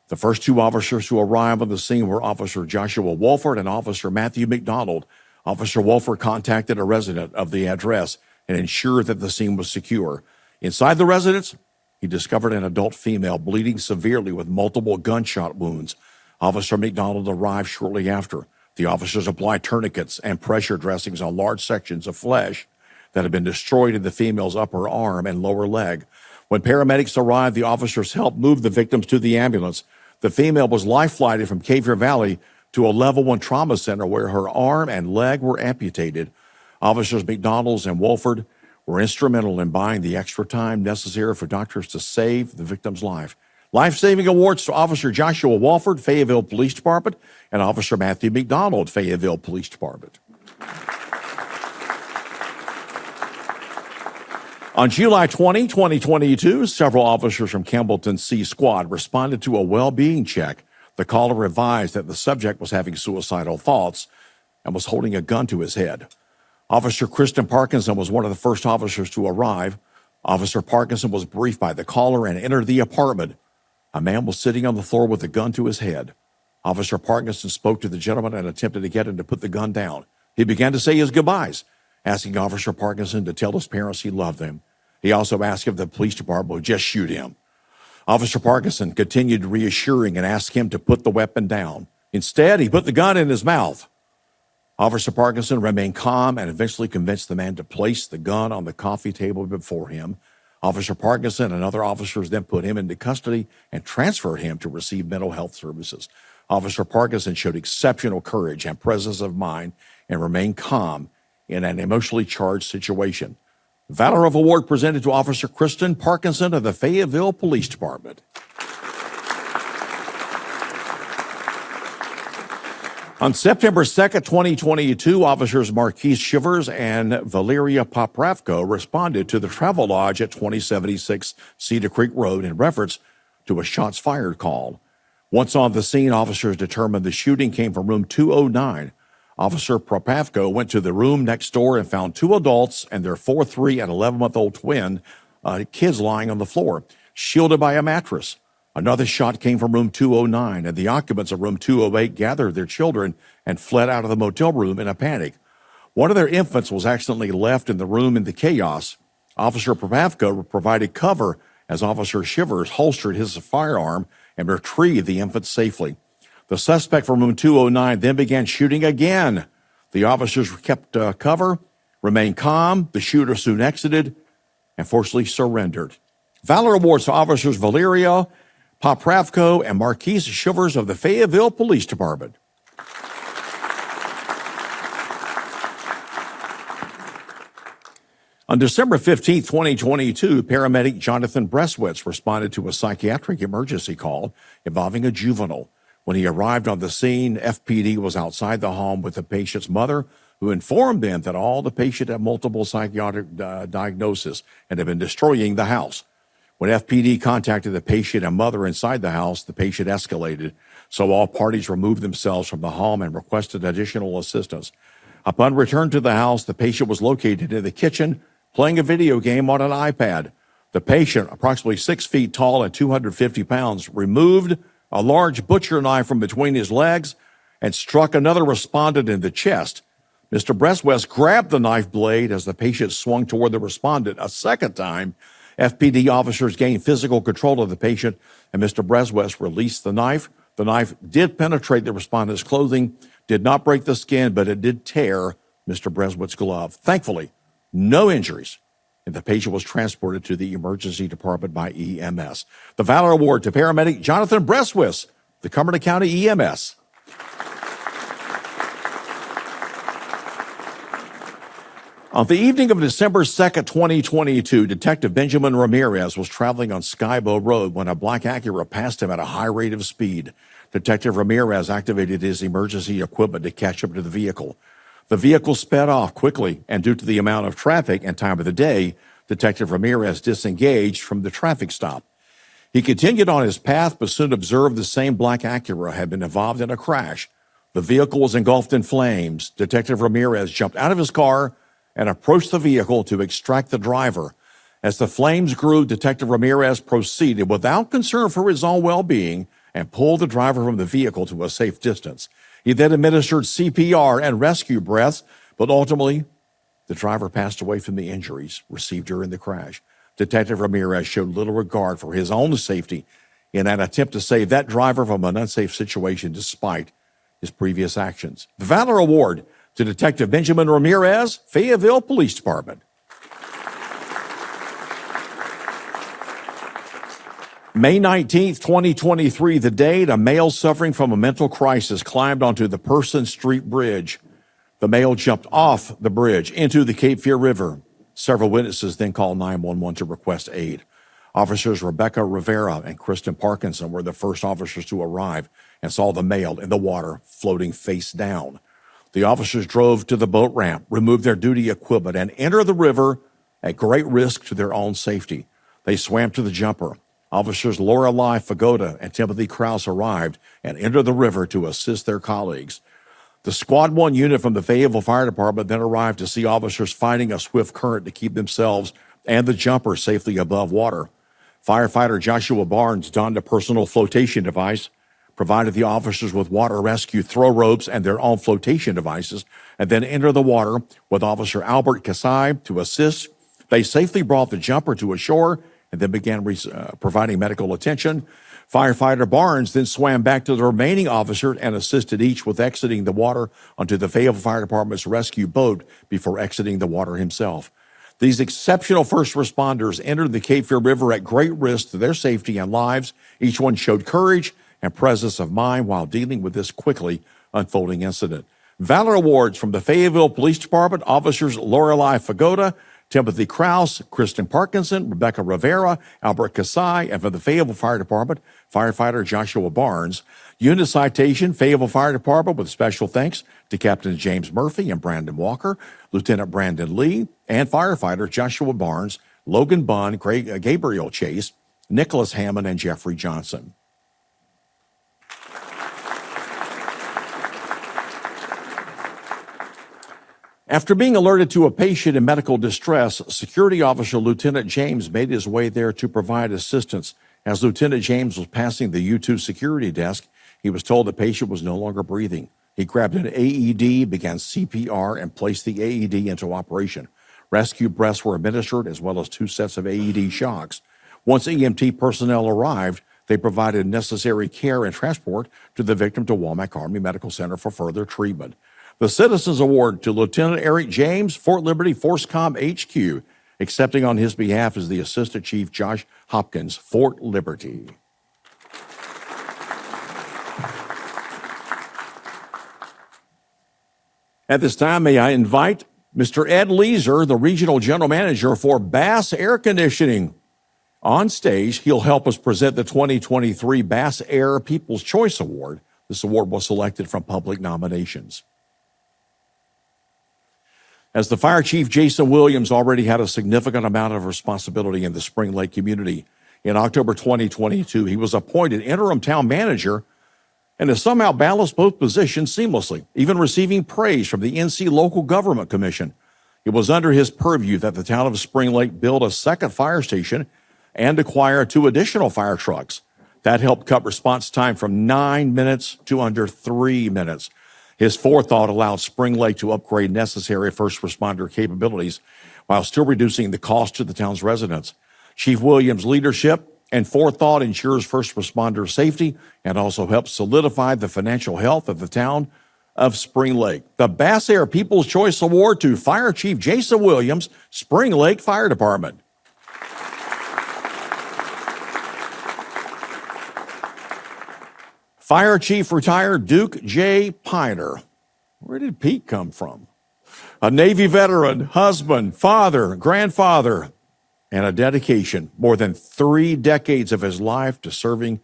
The first 2 officers who arrived on the scene were Officer Joshua Wolford and Officer Matthew McDonald. Officer Wolford contacted a resident of the address and ensured that the scene was secure. Inside the residence, he discovered an adult female bleeding severely with multiple gunshot wounds. Officer McDonald arrived shortly after. The officers applied tourniquets and pressure dressings on large sections of flesh that had been destroyed in the female's upper arm and lower leg. When paramedics arrived, the officers helped move the victims to the ambulance. The female was life-flighted from Cape Fear Valley to a level 1 trauma center where her arm and leg were amputated. Officers McDonald and Wolford were instrumental in buying the extra time necessary for doctors to save the victim's life. Life-saving awards to Officer Joshua Wolford, Fayetteville Police Department, and Officer Matthew McDonald, Fayetteville Police Department. On July 20, 2022, several officers from Campbellton C Squad responded to a well-being check. The caller advised that the subject was having suicidal thoughts and was holding a gun to his head. Officer Kristen Parkinson was one of the first officers to arrive. Officer Parkinson was briefed by the caller and entered the apartment. A man was sitting on the floor with a gun to his head. Officer Parkinson spoke to the gentleman and attempted to get him to put the gun down. He began to say his goodbyes, asking Officer Parkinson to tell his parents he loved them. He also asked if the police department would just shoot him. Officer Parkinson continued reassuring and asked him to put the weapon down. Instead, he put the gun in his mouth. Officer Parkinson remained calm and eventually convinced the man to place the gun on the coffee table before him. Officer Parkinson and other officers then put him into custody and transferred him to receive mental health services. Officer Parkinson showed exceptional courage and presence of mind and remained calm in an emotionally charged situation. Valor of Award presented to Officer Kristen Parkinson of the Fayetteville Police Department. On September 2nd, 2022, officers Marquise Shivers and Valeria Popravko responded to the Travel Lodge at 2076 Cedar Creek Road in reference to a shots fired call. Once on the scene, officers determined the shooting came from room 209. Officer Popravko went to the room next door and found two adults and their 4, 3, and 11-month-old twin kids lying on the floor, shielded by a mattress. Another shot came from room 209, and the occupants of room 208 gathered their children and fled out of the motel room in a panic. One of their infants was accidentally left in the room in the chaos. Officer Popravko provided cover as Officer Shivers holstered his firearm and retrieved the infant safely. The suspect from room 209 then began shooting again. The officers kept cover, remained calm. The shooter soon exited and fortunately surrendered. Valor Awards to Officers Valeria Popravko and Marquise Shivers of the Fayetteville Police Department. On December 15, 2022, paramedic Jonathan Breswitz responded to a psychiatric emergency call involving a juvenile. When he arrived on the scene, FPD was outside the home with the patient's mother, who informed them that the patient had multiple psychiatric diagnoses and had been destroying the house. When FPD contacted the patient and mother inside the house, the patient escalated, so all parties removed themselves from the home and requested additional assistance. Upon return to the house, the patient was located in the kitchen, playing a video game on an iPad. The patient, approximately 6 feet tall and 250 pounds, removed a large butcher knife from between his legs and struck another respondent in the chest. Mr. Breswitz grabbed the knife blade as the patient swung toward the respondent a second time. FPD officers gained physical control of the patient, and Mr. Breswitz released the knife. The knife did penetrate the respondent's clothing, did not break the skin, but it did tear Mr. Breswitz's glove. Thankfully, no injuries, and the patient was transported to the emergency department by EMS. The Valor Award to paramedic Jonathan Breswitz, the Cumberland County EMS. On the evening of December 2nd, 2022, Detective Benjamin Ramirez was traveling on Skybow Road when a black Acura passed him at a high rate of speed. Detective Ramirez activated his emergency equipment to catch up to the vehicle. The vehicle sped off quickly, and due to the amount of traffic and time of the day, Detective Ramirez disengaged from the traffic stop. He continued on his path, but soon observed the same black Acura had been involved in a crash. The vehicle was engulfed in flames. Detective Ramirez jumped out of his car and approached the vehicle to extract the driver. As the flames grew, Detective Ramirez proceeded without concern for his own well-being and pulled the driver from the vehicle to a safe distance. He then administered CPR and rescue breaths, but ultimately, the driver passed away from the injuries received during the crash. Detective Ramirez showed little regard for his own safety in an attempt to save that driver from an unsafe situation despite his previous actions. The Valor Award to Detective Benjamin Ramirez, Fayetteville Police Department. May 19th, 2023, the date, a male suffering from a mental crisis climbed onto the Person Street Bridge. The male jumped off the bridge into the Cape Fear River. Several witnesses then called 911 to request aid. Officers Rebecca Rivera and Kristen Parkinson were the first officers to arrive and saw the male in the water floating face down. The officers drove to the boat ramp, removed their duty equipment, and entered the river at great risk to their own safety. They swam to the jumper. Officers Lorelei Fagoda and Timothy Krause arrived and entered the river to assist their colleagues. The Squad 1 unit from the Fayetteville Fire Department then arrived to see officers fighting a swift current to keep themselves and the jumper safely above water. Firefighter Joshua Barnes donned a personal flotation device, provided the officers with water rescue throw ropes and their own flotation devices, and then entered the water with Officer Albert Kasai to assist. They safely brought the jumper to ashore and then began providing medical attention. Firefighter Barnes then swam back to the remaining officers and assisted each with exiting the water onto the Fayetteville Fire Department's rescue boat before exiting the water himself. These exceptional first responders entered the Cape Fear River at great risk to their safety and lives. Each one showed courage and presence of mind while dealing with this quickly unfolding incident. Valor Awards from the Fayetteville Police Department, officers Lorelei Fagoda, Timothy Krause, Kristen Parkinson, Rebecca Rivera, Albert Kasai, and from the Fayetteville Fire Department, firefighter Joshua Barnes. Unit citation, Fayetteville Fire Department, with special thanks to Captain James Murphy and Brandon Walker, Lieutenant Brandon Lee, and firefighter Joshua Barnes, Logan Bunn, Gabriel Chase, Nicholas Hammond, and Jeffrey Johnson. After being alerted to a patient in medical distress, security officer Lieutenant James made his way there to provide assistance. As Lieutenant James was passing the U2 security desk, he was told the patient was no longer breathing. He grabbed an AED, began CPR, and placed the AED into operation. Rescue breaths were administered, as well as 2 sets of AED shocks. Once EMT personnel arrived, they provided necessary care and transport to the victim to Womack Army Medical Center for further treatment. The Citizens Award to Lieutenant Eric James, Fort Liberty ForceCom HQ. Accepting on his behalf is the Assistant Chief Josh Hopkins, Fort Liberty. At this time, may I invite Mr. Ed Leeser, the Regional General Manager for Bass Air Conditioning, on stage. He'll help us present the 2023 Bass Air People's Choice Award. This award was selected from public nominations. As the Fire Chief, Jason Williams already had a significant amount of responsibility in the Spring Lake community. In October 2022, he was appointed interim town manager and has somehow balanced both positions seamlessly, even receiving praise from the NC Local Government Commission. It was under his purview that the town of Spring Lake built a second fire station and acquire 2 additional fire trucks. That helped cut response time from 9 minutes to under 3 minutes. His forethought allowed Spring Lake to upgrade necessary first responder capabilities while still reducing the cost to the town's residents. Chief Williams' leadership and forethought ensures first responder safety and also helps solidify the financial health of the town of Spring Lake. The Bass Air People's Choice Award to Fire Chief Jason Williams, Spring Lake Fire Department. Fire Chief retired Duke J. Piner. Where did Pete come from? A Navy veteran, husband, father, grandfather, and a dedication, more than 3 decades of his life to serving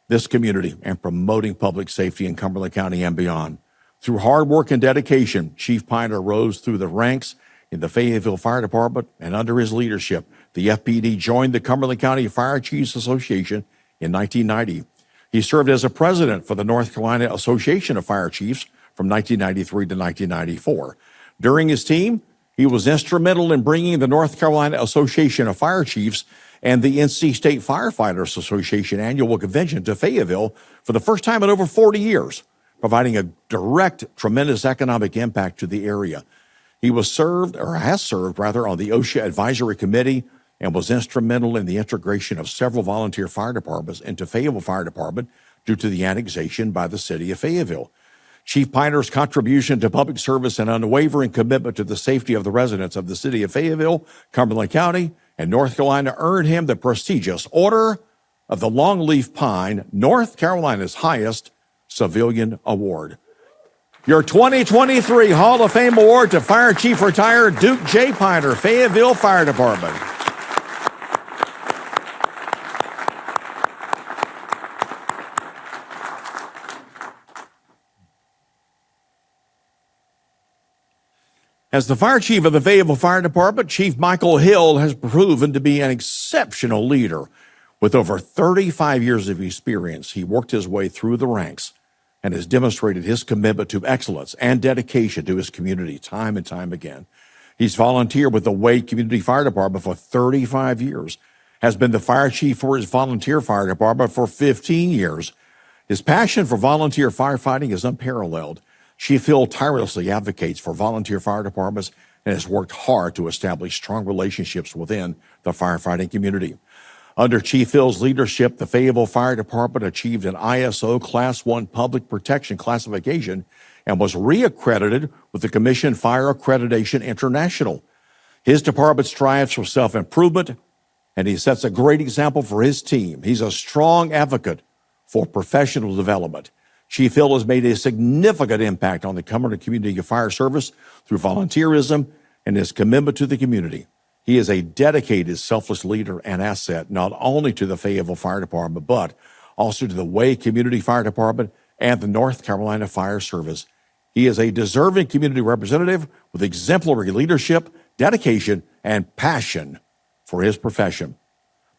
this community and promoting public safety in Cumberland County and beyond. Through hard work and dedication, Chief Piner rose through the ranks in the Fayetteville Fire Department, and under his leadership, the FPD joined the Cumberland County Fire Chiefs Association in 1990. He served as a president for the North Carolina Association of Fire Chiefs from 1993 to 1994. During his team, he was instrumental in bringing the North Carolina Association of Fire Chiefs and the NC State Firefighters Association annual convention to Fayetteville for the first time in over 40 years, providing a direct, tremendous economic impact to the area. He has served on the OSHA Advisory Committee and was instrumental in the integration of several volunteer fire departments into Fayetteville Fire Department due to the annexation by the city of Fayetteville. Chief Piner's contribution to public service and unwavering commitment to the safety of the residents of the city of Fayetteville, Cumberland County, and North Carolina earned him the prestigious Order of the Longleaf Pine, North Carolina's highest civilian award. Your 2023 Hall of Fame award to Fire Chief retired Duke J. Piner, Fayetteville Fire Department. As the fire chief of the Fayetteville Fire Department, Chief Michael Hill has proven to be an exceptional leader. With over 35 years of experience, he worked his way through the ranks and has demonstrated his commitment to excellence and dedication to his community time and time again. He's volunteered with the Wade Community Fire Department for 35 years, has been the fire chief for his volunteer fire department for 15 years. His passion for volunteer firefighting is unparalleled. Chief Hill tirelessly advocates for volunteer fire departments and has worked hard to establish strong relationships within the firefighting community. Under Chief Hill's leadership, the Fayetteville Fire Department achieved an ISO Class 1 public protection classification and was reaccredited with the Commission Fire Accreditation International. His department strives for self-improvement, and he sets a great example for his team. He's a strong advocate for professional development. Chief Hill has made a significant impact on the Cumberland Community Fire Service through volunteerism and his commitment to the community. He is a dedicated, selfless leader and asset not only to the Fayetteville Fire Department, but also to the Wade Community Fire Department and the North Carolina Fire Service. He is a deserving community representative with exemplary leadership, dedication, and passion for his profession.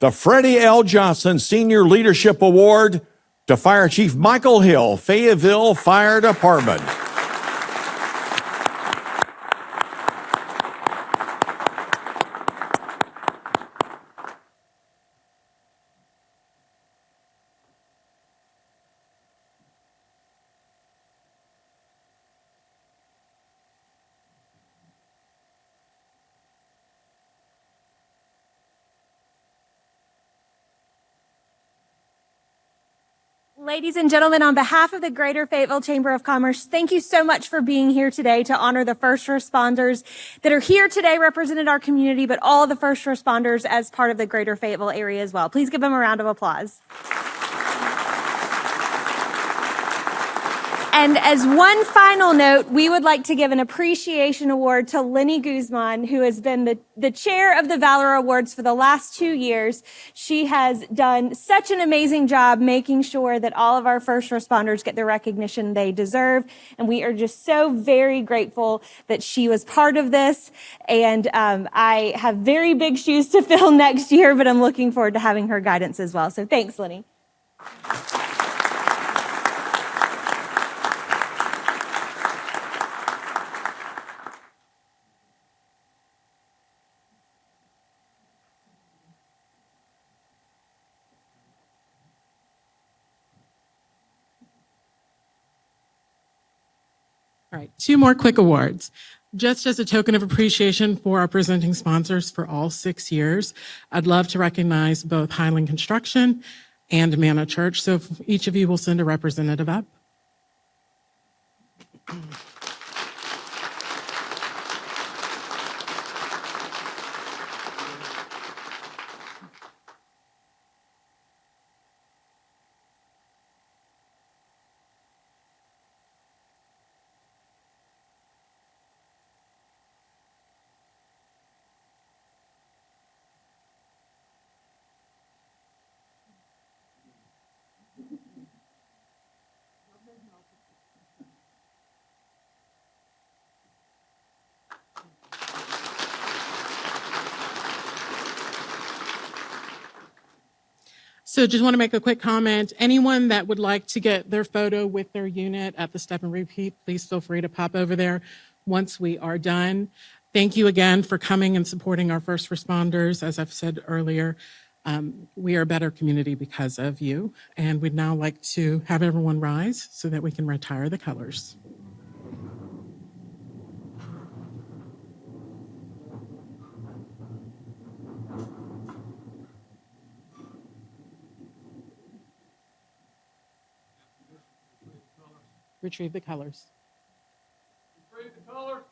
The Freddie L. Johnson Senior Leadership Award to Fire Chief Michael Hill, Fayetteville Fire Department. Ladies and gentlemen, on behalf of the Greater Fayetteville Chamber of Commerce, thank you so much for being here today to honor the first responders that are here today representing our community, but all the first responders as part of the Greater Fayetteville area as well. Please give them a round of applause. And as one final note, we would like to give an appreciation award to Lenny Guzman, who has been the chair of the Valor Awards for the last 2 years. She has done such an amazing job making sure that all of our first responders get the recognition they deserve. And we are just so very grateful that she was part of this. And I have very big shoes to fill next year, but I'm looking forward to having her guidance as well. So thanks, Lenny. All right, 2 more quick awards. Just as a token of appreciation for our presenting sponsors for all 6 years, I'd love to recognize both Highland Construction and Manna Church. So if each of you will send a representative up. So just want to make a quick comment. Anyone that would like to get their photo with their unit at the Step and Repeat, please feel free to pop over there once we are done. Thank you again for coming and supporting our first responders. As I've said earlier, we are a better community because of you. And we'd now like to have everyone rise so that we can retire the colors. Retrieve the colors. Retrieve the colors.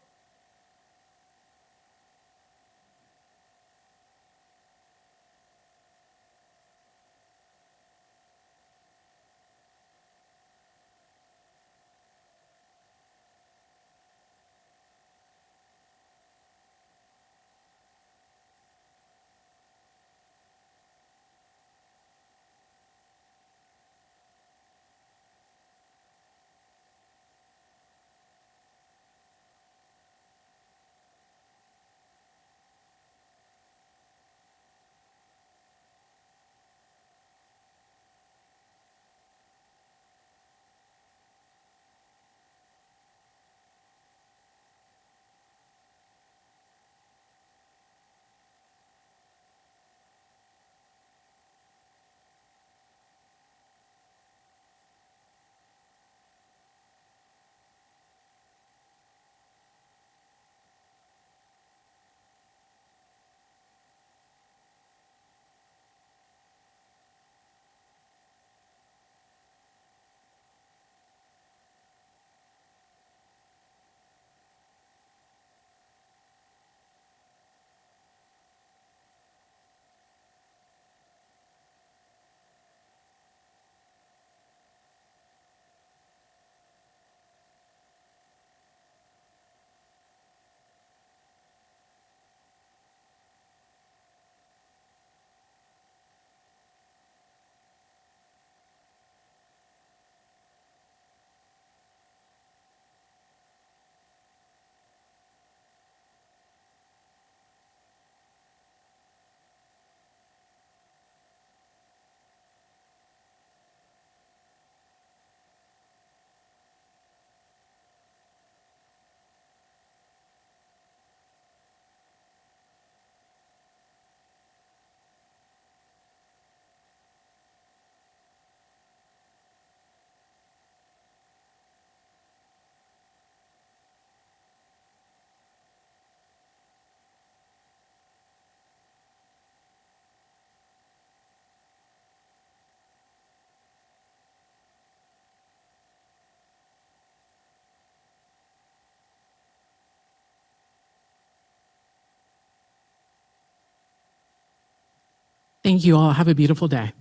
Thank you all. Have a beautiful day.